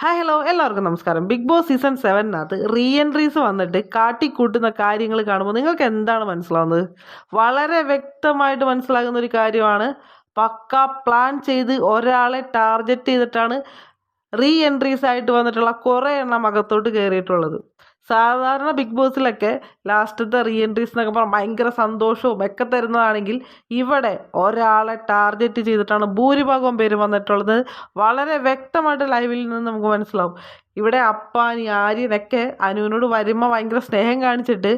Hi hello എല്ലാവർക്കും നമസ്കാരം. Big boss season 7 re entries വന്നിട്ട് കാട്ടിക്കൂട്ടുന്ന കാര്യങ്ങൾ കാണുമ്പോൾ നിങ്ങൾക്ക് എന്താണ് മനസ്സിലാവുന്നത്? വളരെ വ്യക്തമായിട്ട് മനസ്സിലാകുന്ന ഒരു കാര്യമാണ്. പക്ക പ്ലാൻ ചെയ്ത് ഒരാളെ ടാർഗറ്റ് ചെയ്തിട്ടാണ് റീ എൻട്രീസ് ആയിട്ട് വന്നിട്ടുള്ള കുറേ എണ്ണം അകത്തോട്ട് കയറിയിട്ടുള്ളത്. സാധാരണ ബിഗ് ബോസിലൊക്കെ ലാസ്റ്റത്തെ റീ എൻട്രീസ് എന്നൊക്കെ പറഞ്ഞാൽ ഭയങ്കര സന്തോഷവും ഒക്കെ തരുന്നതാണെങ്കിൽ ഇവിടെ ഒരാളെ ടാർഗറ്റ് ചെയ്തിട്ടാണ് ഭൂരിഭാഗം പേര് വന്നിട്ടുള്ളത്. വളരെ വ്യക്തമായിട്ട് ലൈവിൽ നിന്ന് നമുക്ക് മനസ്സിലാവും. ഇവിടെ അപ്പാനി ആര്യനൊക്കെ അനുവിനോട് വരുമ്പോൾ ഭയങ്കര സ്നേഹം കാണിച്ചിട്ട്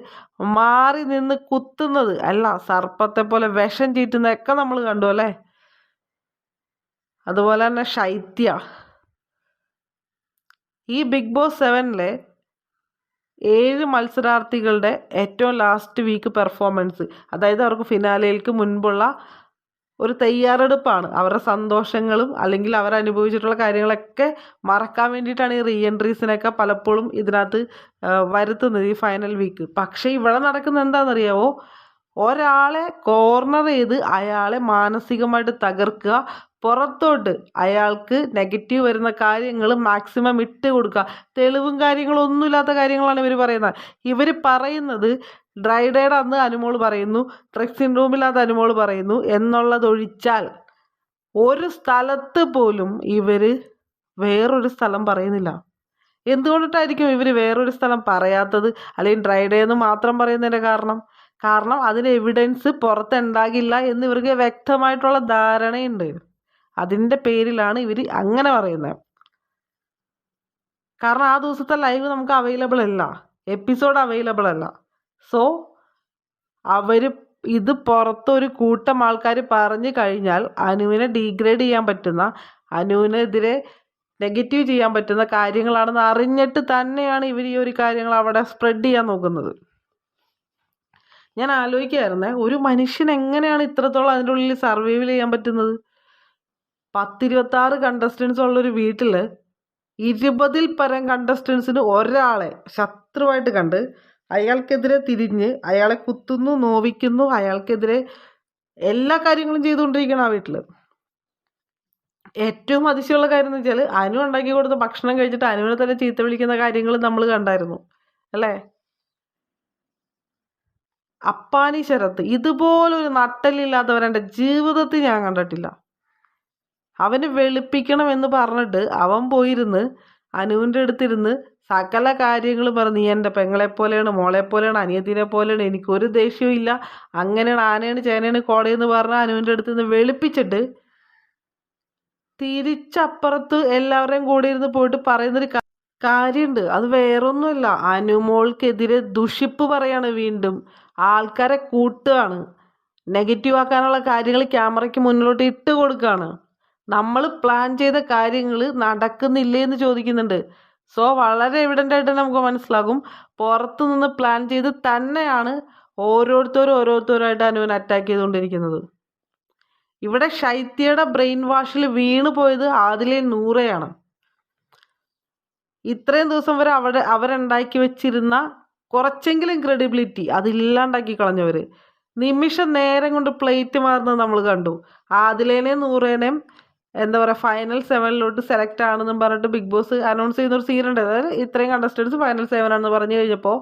മാറി നിന്ന് കുത്തുന്നത് അല്ല, സർപ്പത്തെ പോലെ വിഷം ചീറ്റുന്നതൊക്കെ നമ്മൾ കണ്ടു അല്ലേ. അതുപോലെ തന്നെ ശൈത്യ ഈ ബിഗ് ബോസ് 7 7 മത്സരാർത്ഥികളുടെ ഏറ്റവും ലാസ്റ്റ് വീക്ക് പെർഫോമൻസ്, അതായത് അവർക്ക് ഫിനാലയിലേക്ക് മുൻപുള്ള ഒരു തയ്യാറെടുപ്പാണ്. അവരുടെ സന്തോഷങ്ങളും അല്ലെങ്കിൽ അവരനുഭവിച്ചിട്ടുള്ള കാര്യങ്ങളൊക്കെ മറക്കാൻ വേണ്ടിയിട്ടാണ് ഈ റീ എൻട്രീസിനൊക്കെ പലപ്പോഴും ഇതിനകത്ത് വരുത്തുന്നത് ഈ ഫൈനൽ വീക്ക്. പക്ഷേ ഇവിടെ നടക്കുന്നത് എന്താണെന്നറിയാവോ? ഒരാളെ കോർണർ ചെയ്ത് അയാളെ മാനസികമായിട്ട് തകർക്കുക, പുറത്തോട്ട് അയാൾക്ക് നെഗറ്റീവ് വരുന്ന കാര്യങ്ങൾ മാക്സിമം ഇട്ട് കൊടുക്കുക. തെളിവും കാര്യങ്ങളും ഒന്നുമില്ലാത്ത കാര്യങ്ങളാണ് ഇവർ പറയുന്നത്. ഇവർ പറയുന്നത് ഡ്രൈഡേയുടെ അന്ന് അനുമോൾ പറയുന്നു, ഡ്രസ്സിംഗ് റൂമിലത് അനുമോൾ പറയുന്നു എന്നുള്ളതൊഴിച്ചാൽ ഒരു സ്ഥലത്ത് പോലും ഇവർ വേറൊരു സ്ഥലം പറയുന്നില്ല. എന്തുകൊണ്ടിട്ടായിരിക്കും ഇവർ വേറൊരു സ്ഥലം പറയാത്തത്, അല്ലെങ്കിൽ ഡ്രൈഡേ എന്ന് മാത്രം പറയുന്നതിൻ്റെ കാരണം അതിന് എവിഡൻസ് പുറത്തുണ്ടാകില്ല എന്ന് ഇവർക്ക് വ്യക്തമായിട്ടുള്ള ധാരണയുണ്ട്. അതിൻ്റെ പേരിലാണ് ഇവർ അങ്ങനെ പറയുന്നത്. കാരണം ആ ദിവസത്തെ ലൈവ് നമുക്ക് അവൈലബിൾ അല്ല, എപ്പിസോഡ് അവൈലബിൾ അല്ല. സോ അവർ ഇത് പുറത്തൊരു കൂട്ടം ആൾക്കാർ പറഞ്ഞു കഴിഞ്ഞാൽ അനുവിനെ ഡീഗ്രേഡ് ചെയ്യാൻ പറ്റുന്ന, അനുവിനെതിരെ നെഗറ്റീവ് ചെയ്യാൻ പറ്റുന്ന കാര്യങ്ങളാണെന്ന് അറിഞ്ഞിട്ട് തന്നെയാണ് ഇവർ ഈ ഒരു കാര്യങ്ങൾ അവിടെ സ്പ്രെഡ് ചെയ്യാൻ നോക്കുന്നത്. ഞാൻ ആലോചിക്കുകയായിരുന്നേ, ഒരു മനുഷ്യൻ എങ്ങനെയാണ് ഇത്രത്തോളം അതിൻ്റെ ഉള്ളിൽ സർവൈവ് ചെയ്യാൻ പറ്റുന്നത്? 10-26 കണ്ടസ്റ്റൻസ് ഉള്ളൊരു വീട്ടിൽ 20-ൽ പരം കണ്ടസ്റ്റൻസിന് ഒരാളെ ശത്രുവായിട്ട് കണ്ട് അയാൾക്കെതിരെ തിരിഞ്ഞ് അയാളെ കുത്തുന്നു, നോവിക്കുന്നു, അയാൾക്കെതിരെ എല്ലാ കാര്യങ്ങളും ചെയ്തുകൊണ്ടിരിക്കണം ആ വീട്ടിൽ. ഏറ്റവും അതിശയമുള്ള കാര്യം എന്ന് വെച്ചാൽ അനു ഉണ്ടാക്കി കൊടുത്ത ഭക്ഷണം കഴിച്ചിട്ട് അനുവിനെ തന്നെ ചീത്ത വിളിക്കുന്ന കാര്യങ്ങൾ നമ്മൾ കണ്ടായിരുന്നു അല്ലേ. അപ്പാനി ശരത്ത് ഇതുപോലൊരു നട്ടലില്ലാത്തവരെൻ്റെ ജീവിതത്തിൽ ഞാൻ കണ്ടിട്ടില്ല. അവന് വെളുപ്പിക്കണം എന്ന് പറഞ്ഞിട്ട് അവൻ പോയിരുന്ന് അനുവിൻ്റെ അടുത്തിരുന്ന് സകല കാര്യങ്ങൾ പറഞ്ഞ്, നീ എൻ്റെ പെങ്ങളെപ്പോലെയാണ്, മോളെപ്പോലെയാണ്, അനിയത്തിനെ പോലെയാണ്, എനിക്കൊരു ദേഷ്യവും ഇല്ല, അങ്ങനെയാണ്, ആനയാണ് ചേനയാണ് കോടയെന്ന് പറഞ്ഞ് അനുവിൻ്റെ അടുത്ത് നിന്ന് വെളുപ്പിച്ചിട്ട് തിരിച്ചപ്പുറത്ത് എല്ലാവരുടെയും കൂടെ ഇരുന്ന് പോയിട്ട് പറയുന്നൊരു കാര്യമുണ്ട്. അത് വേറൊന്നുമില്ല, അനുമോൾക്കെതിരെ ദുഷിപ്പ് പറയാണ്, വീണ്ടും ആൾക്കാരെ കൂട്ടുകയാണ്, നെഗറ്റീവ് ആക്കാനുള്ള കാര്യങ്ങൾ ക്യാമറയ്ക്ക് മുന്നിലോട്ട് ഇട്ട് കൊടുക്കുകയാണ്. നമ്മൾ പ്ലാൻ ചെയ്ത കാര്യങ്ങൾ നടക്കുന്നില്ലേ എന്ന് ചോദിക്കുന്നുണ്ട്. സോ വളരെ എവിഡൻ്റ് ആയിട്ട് നമുക്ക് മനസ്സിലാകും, പുറത്തു നിന്ന് പ്ലാൻ ചെയ്ത് തന്നെയാണ് ഓരോരുത്തരായിട്ട് അനുവിനെ അറ്റാക്ക് ചെയ്തുകൊണ്ടിരിക്കുന്നത്. ഇവിടെ ശൈത്യയുടെ ബ്രെയിൻ വാഷിൽ വീണ് പോയത് ആദിലെ നൂറയാണ്. ഇത്രയും ദിവസം വരെ അവരുണ്ടാക്കി വെച്ചിരുന്ന കുറച്ചെങ്കിലും ക്രെഡിബിലിറ്റി അതില്ലാണ്ടാക്കി കളഞ്ഞവർ. നിമിഷ നേരം കൊണ്ട് പ്ലേറ്റ് മാറുന്നത് നമ്മൾ കണ്ടു. ആദിലേനെയും നൂറേനെയും എന്താ പറയുക, ഫൈനൽ 7 സെലക്ട് ആണെന്നും പറഞ്ഞിട്ട് ബിഗ് ബോസ് അനൗൺസ് ചെയ്യുന്നൊരു സീനുണ്ട്. അതായത് ഇത്രയും കണ്ടസ്റ്റൻസ് ഫൈനൽ 7 ആണെന്ന് പറഞ്ഞു കഴിഞ്ഞപ്പോൾ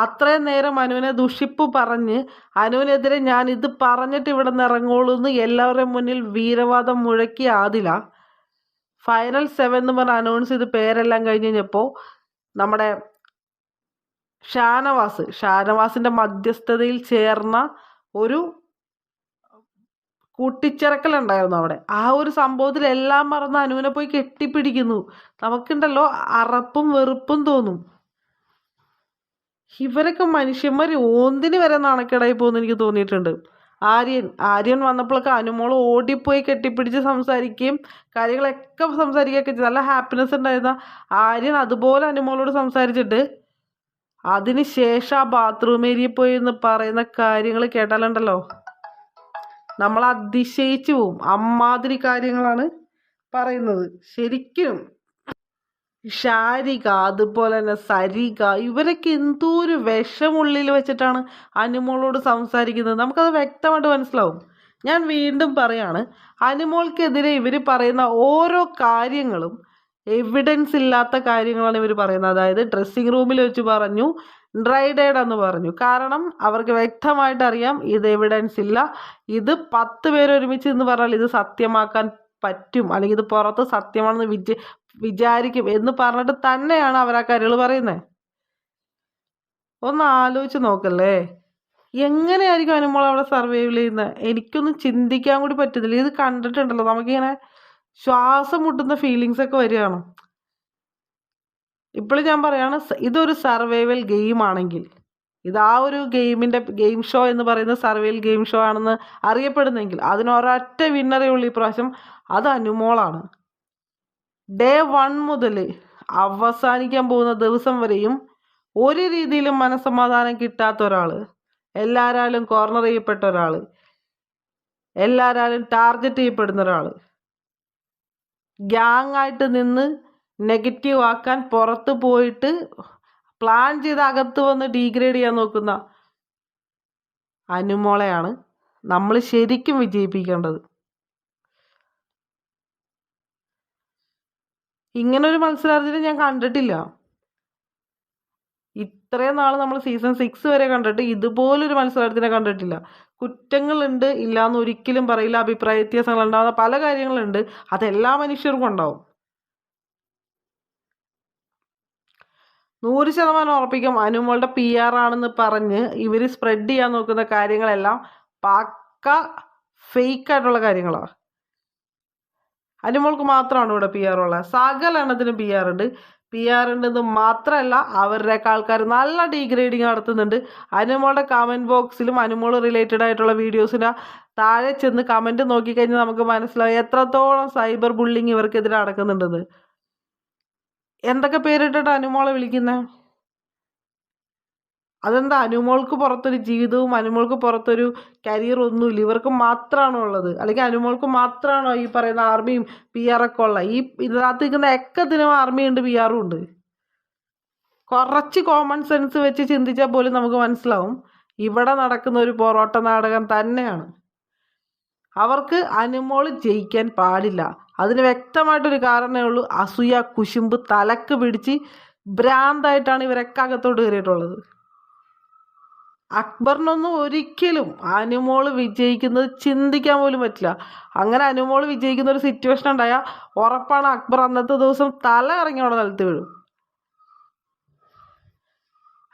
അത്രയും നേരം അനുവിനെ ദുഷിപ്പ് പറഞ്ഞ് അനുവിനെതിരെ ഞാൻ ഇത് പറഞ്ഞിട്ട് ഇവിടെ നിന്ന് ഇറങ്ങുള്ളൂ എന്ന് എല്ലാവരുടെയും മുന്നിൽ വീരവാദം മുഴക്കി ആദില ഫൈനൽ 7 എന്ന് പറഞ്ഞ് അനൗൺസ് ചെയ്ത് പേരെല്ലാം കഴിഞ്ഞ് കഴിഞ്ഞപ്പോൾ നമ്മുടെ ഷാനവാസിൻ്റെ മധ്യസ്ഥതയിൽ ചേർന്ന ഒരു കൂട്ടിച്ചിറക്കലുണ്ടായിരുന്നു അവിടെ. ആ ഒരു സംഭവത്തിൽ എല്ലാം മറന്ന് അനുവിനെ പോയി കെട്ടിപ്പിടിക്കുന്നു. നമുക്കുണ്ടല്ലോ അറപ്പും വെറുപ്പും തോന്നും. ഇവരൊക്കെ മനുഷ്യന്മാർ ഓന്തിന് വരെ നാണക്കേടായി പോകുന്നു എനിക്ക് തോന്നിയിട്ടുണ്ട്. ആര്യൻ വന്നപ്പോഴൊക്കെ അനുമോൾ ഓടിപ്പോയി കെട്ടിപ്പിടിച്ച് സംസാരിക്കുകയും കാര്യങ്ങളൊക്കെ സംസാരിക്കുകയൊക്കെ ചെയ്തു. നല്ല ഹാപ്പിനെസ് ഉണ്ടായിരുന്ന ആര്യൻ അതുപോലെ അനുമോളോട് സംസാരിച്ചിട്ട് അതിന് ശേഷം ആ ബാത്റൂം ഏരിയയിൽ പോയി എന്ന് പറയുന്ന കാര്യങ്ങൾ കേട്ടാലുണ്ടല്ലോ നമ്മൾ അതിശയിച്ചു പോവും. അമ്മാതിരി കാര്യങ്ങളാണ് പറയുന്നത്. ശരിക്കും ഷാരിക അതുപോലെ തന്നെ സരിക ഇവരൊക്കെ എന്തോ ഒരു വിഷമുള്ളിൽ വെച്ചിട്ടാണ് അനുമോളോട് സംസാരിക്കുന്നത്. നമുക്കത് വ്യക്തമായിട്ട് മനസ്സിലാവും. ഞാൻ വീണ്ടും പറയാണ്, അനുമോൾക്കെതിരെ ഇവർ പറയുന്ന ഓരോ കാര്യങ്ങളും എവിഡൻസ് ഇല്ലാത്ത കാര്യങ്ങളാണ് ഇവർ പറയുന്നത്. അതായത് ഡ്രസ്സിങ് റൂമിൽ വെച്ച് പറഞ്ഞു, ഡ്രൈ ഡേഡ് എന്ന് പറഞ്ഞു. കാരണം അവർക്ക് വ്യക്തമായിട്ട് അറിയാം ഇത് എവിഡൻസ് ഇല്ല. ഇത് 10 പേര് ഒരുമിച്ച് എന്ന് പറഞ്ഞാൽ ഇത് സത്യമാക്കാൻ പറ്റും, അല്ലെങ്കിൽ ഇത് പുറത്ത് സത്യമാണെന്ന് വിചാരിക്കും എന്ന് പറഞ്ഞിട്ട് തന്നെയാണ് അവർ ആ കാര്യങ്ങൾ പറയുന്നത്. ഒന്ന് ആലോചിച്ച് നോക്കല്ലേ, എങ്ങനെയായിരിക്കും അനുമോൾ അവിടെ സർവൈവ് ചെയ്യുന്നത്? എനിക്കൊന്നും ചിന്തിക്കാൻ കൂടി പറ്റുന്നില്ല. ഇത് കണ്ടിട്ടുണ്ടല്ലോ നമുക്കിങ്ങനെ ശ്വാസം മുട്ടുന്ന ഫീലിങ്സ് ഒക്കെ വരികയാണ്. ഇപ്പോഴും ഞാൻ പറയാണ്, ഇതൊരു സർവൈവൽ ഗെയിം ആണെങ്കിൽ, ഇത് ആ ഒരു ഗെയിം ഷോ എന്ന് പറയുന്നത് സർവൈവൽ ഗെയിം ഷോ ആണെന്ന് അറിയപ്പെടുന്നെങ്കിൽ അതിനൊരൊറ്റ വിന്നറേ ഉള്ളൂ ഇപ്രാവശ്യം, അത് അനുമോളാണ്. ഡേ 1 മുതൽ അവസാനിക്കാൻ പോകുന്ന ദിവസം വരെയും ഒരു രീതിയിലും മനസ്സമാധാനം കിട്ടാത്ത ഒരാൾ, എല്ലാവരാലും കോർണർ ചെയ്യപ്പെട്ട ഒരാൾ, എല്ലാവരാലും ടാർഗറ്റ് ചെയ്യപ്പെടുന്ന ഒരാൾ, ഗ്യാങ് ആയിട്ട് നിന്ന് നെഗറ്റീവ് ആക്കാൻ പുറത്ത് പോയിട്ട് പ്ലാൻ ചെയ്ത് അകത്ത് വന്ന് ഡീഗ്രേഡ് ചെയ്യാൻ നോക്കുന്ന അനുമോളെയാണ് നമ്മൾ ശരിക്കും വിജയിപ്പിക്കേണ്ടത്. ഇങ്ങനൊരു മത്സരാർത്ഥിനെ ഞാൻ കണ്ടിട്ടില്ല. ഇത്രയും നാൾ നമ്മൾ സീസൺ 6 വരെ കണ്ടിട്ട് ഇതുപോലൊരു മത്സരാർത്ഥിനെ കണ്ടിട്ടില്ല. കുറ്റങ്ങളുണ്ട്, ഇല്ലാന്ന് ഒരിക്കലും പറയില്ല. അഭിപ്രായ വ്യത്യാസങ്ങൾ ഉണ്ടാകുന്ന പല കാര്യങ്ങളുണ്ട്, അതെല്ലാ മനുഷ്യർക്കും ഉണ്ടാവും. 100% ഉറപ്പിക്കും അനുമോളുടെ PR ആണെന്ന് പറഞ്ഞ് ഇവർ സ്പ്രെഡ് ചെയ്യാൻ നോക്കുന്ന കാര്യങ്ങളെല്ലാം പക്ക ഫേക്ക് ആയിട്ടുള്ള കാര്യങ്ങളാണ്. അനുമോൾക്ക് മാത്രമാണ് ഇവിടെ PR ഉള്ളത്. സകല എണ്ണത്തിന് PR ഉണ്ട്. PR ഉണ്ടെന്ന് മാത്രമല്ല, അവരുടെയൊക്കെ ആൾക്കാർ നല്ല ഡീഗ്രേഡിങ് നടത്തുന്നുണ്ട്. അനുമോളുടെ കമൻറ്റ് ബോക്സിലും അനുമോൾ റിലേറ്റഡ് ആയിട്ടുള്ള വീഡിയോസിൻ്റെ താഴെ ചെന്ന് കമൻറ്റ് നോക്കിക്കഴിഞ്ഞാൽ നമുക്ക് മനസ്സിലാവും എത്രത്തോളം സൈബർ ബുള്ളിങ് ഇവർക്കെതിരെ നടക്കുന്നുണ്ടെന്ന്. എന്തൊക്കെ പേരിട്ടിട്ട് അനുമോളെ വിളിക്കുന്നത്? അതെന്താ, അനുമോൾക്ക് പുറത്തൊരു ജീവിതവും അനുമോൾക്ക് പുറത്തൊരു കരിയർ ഒന്നുമില്ല, ഇവർക്ക് മാത്രമാണോ ഉള്ളത്? അല്ലെങ്കിൽ അനുമോൾക്ക് മാത്രമാണോ ഈ പറയുന്ന ആർമിയും PR ഒക്കെ ഉള്ള? ഈ ഇതിനകത്ത് നിൽക്കുന്ന എക്കത്തിനും ആർമിയുണ്ട്, PR ഉണ്ട്. കുറച്ച് കോമൺ സെൻസ് വെച്ച് ചിന്തിച്ചാൽ പോലും നമുക്ക് മനസ്സിലാവും ഇവിടെ നടക്കുന്ന ഒരു പൊറോട്ട നാടകം തന്നെയാണ്. അവർക്ക് അനുമോൾ ജയിക്കാൻ പാടില്ല. അതിന് വ്യക്തമായിട്ടൊരു കാരണമേ ഉള്ളൂ, അസൂയ കുശുമ്പ് തലക്ക് പിടിച്ച് ഭ്രാന്തായിട്ടാണ് ഇവരൊക്കെ അകത്തോട്ട് കയറിയിട്ടുള്ളത്. അക്ബറിനൊന്നും ഒരിക്കലും അനുമോൾ വിജയിക്കുന്നത് ചിന്തിക്കാൻ പോലും പറ്റില്ല. അങ്ങനെ അനുമോൾ വിജയിക്കുന്ന ഒരു സിറ്റുവേഷൻ ഉണ്ടായാൽ ഉറപ്പാണ് അക്ബർ അന്നത്തെ ദിവസം തല ഇറങ്ങി അവിടെ നിലത്ത് വീഴും.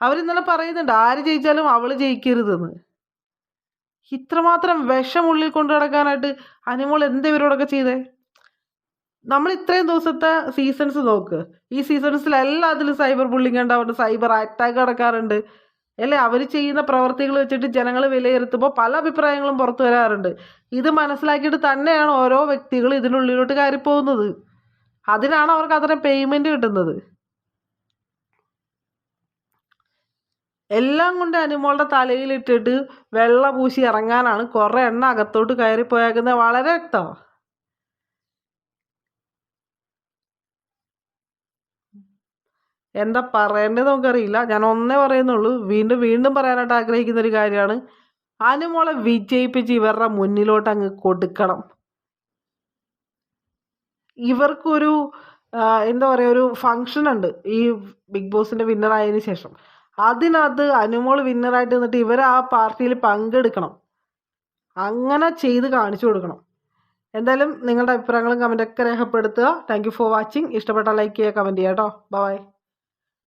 അവരിന്നലെ പറയുന്നുണ്ട് ആര് ജയിച്ചാലും അവള് ജയിക്കരുതെന്ന്. ഇത്രമാത്രം വിഷം ഉള്ളിൽ കൊണ്ടു നടക്കാനായിട്ട് അനുമോൾ എന്താ ഇവരോടൊക്കെ ചെയ്തേ? നമ്മൾ ഇത്രയും ദിവസത്തെ സീസൺസ് നോക്ക്, ഈ സീസൺസിൽ എല്ലാത്തിലും സൈബർ ബുള്ളിങ് ഉണ്ടാവുന്നുണ്ട്, സൈബർ അറ്റാക്ക് നടക്കാറുണ്ട് അല്ലേ? അവർ ചെയ്യുന്ന പ്രവർത്തികൾ വെച്ചിട്ട് ജനങ്ങൾ വിലയിരുത്തുമ്പോൾ പല അഭിപ്രായങ്ങളും പുറത്തു വരാറുണ്ട്. ഇത് മനസ്സിലാക്കിയിട്ട് തന്നെയാണ് ഓരോ വ്യക്തികൾ ഇതിനുള്ളിലോട്ട് കയറിപ്പോകുന്നത്. അതിനാണ് അവർക്ക് അത്രയും പേയ്മെന്റ് കിട്ടുന്നത്. എല്ലാം കൊണ്ട് അനുമോളുടെ തലയിലിട്ടിട്ട് വെള്ള പൂശി ഇറങ്ങാനാണ് കുറെ എണ്ണ അകത്തോട്ട് കയറിപ്പോയേക്കുന്നത്. വളരെ വ്യക്തമാണ്. എന്താ പറയേണ്ടത് നമുക്കറിയില്ല. ഞാൻ ഒന്നേ പറയുന്നുള്ളൂ, വീണ്ടും വീണ്ടും പറയാനായിട്ട് ആഗ്രഹിക്കുന്ന ഒരു കാര്യമാണ്, അനുമോളെ വിജയിപ്പിച്ച് ഇവരുടെ മുന്നിലോട്ട് അങ്ങ് കൊടുക്കണം. ഇവർക്കൊരു എന്താ പറയുക, ഒരു ഫങ്ഷൻ ഉണ്ട് ഈ ബിഗ് ബോസിന്റെ വിന്നർ ആയതിനു ശേഷം. അതിനകത്ത് അനുമോൾ വിന്നറായിട്ട് നിന്നിട്ട് ഇവർ ആ പാർട്ടിയിൽ പങ്കെടുക്കണം. അങ്ങനെ ചെയ്ത് കാണിച്ചു കൊടുക്കണം. എന്തായാലും നിങ്ങളുടെ അഭിപ്രായങ്ങളും കമൻ്റൊക്കെ രേഖപ്പെടുത്തുക. Thank you for watching. ഇഷ്ടപ്പെട്ടാൽ ലൈക്ക് ചെയ്യുക, കമൻറ്റ് ചെയ്യുക കേട്ടോ. ബൈ.